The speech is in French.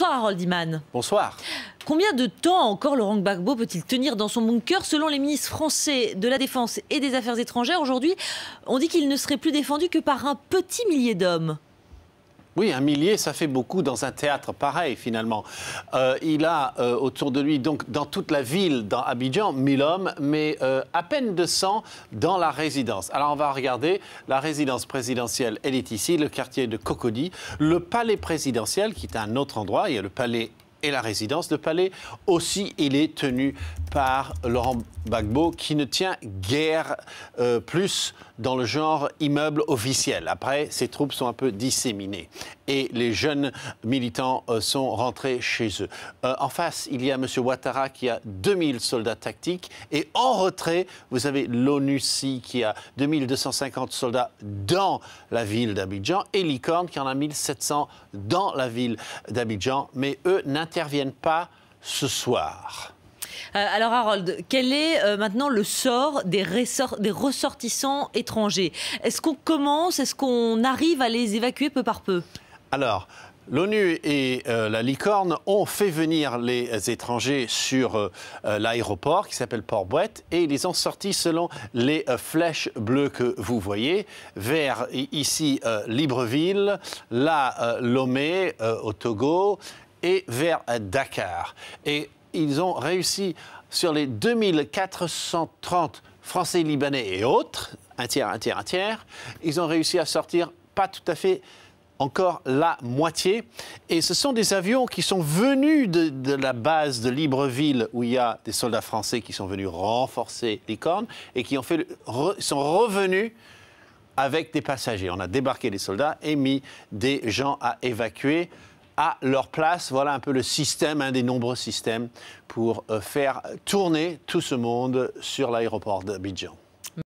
Bonsoir Harold Iman. Bonsoir. Combien de temps encore Laurent Gbagbo peut-il tenir dans son bunker? Selon les ministres français de la Défense et des Affaires étrangères, aujourd'hui, on dit qu'il ne serait plus défendu que par un petit millier d'hommes. Oui, un millier, ça fait beaucoup dans un théâtre pareil, finalement. Il a autour de lui, donc dans toute la ville, dans Abidjan, 1000 hommes, mais à peine 200 dans la résidence. Alors on va regarder, la résidence présidentielle, elle est ici, le quartier de Cocody. Le palais présidentiel, qui est à un autre endroit, il y a le palais et la résidence. Le palais aussi, il est tenu par Laurent Gbagbo, qui ne tient guère plus dans le genre immeuble officiel. Après, ses troupes sont un peu disséminées et les jeunes militants sont rentrés chez eux. En face, il y a M. Ouattara qui a 2000 soldats tactiques et en retrait, vous avez l'ONUCI qui a 2250 soldats dans la ville d'Abidjan et Licorne qui en a 1700 dans la ville d'Abidjan, mais eux n'interviennent pas ce soir. Alors Harold, quel est maintenant le sort des ressortissants étrangers? Est-ce qu'on arrive à les évacuer peu par peu? Alors, l'ONU et la Licorne ont fait venir les étrangers sur l'aéroport qui s'appelle Port-Bouët et ils les ont sortis selon les flèches bleues que vous voyez vers ici Libreville, là Lomé au Togo et vers Dakar. Et ils ont réussi sur les 2430 Français, Libanais et autres, un tiers, ils ont réussi à sortir pas tout à fait encore la moitié. Et ce sont des avions qui sont venus de la base de Libreville, où il y a des soldats français qui sont venus renforcer Licorne et qui sont revenus avec des passagers. On a débarqué des soldats et mis des gens à évacuer à leur place. Voilà un peu le système, un des nombreux systèmes pour faire tourner tout ce monde sur l'aéroport d'Abidjan.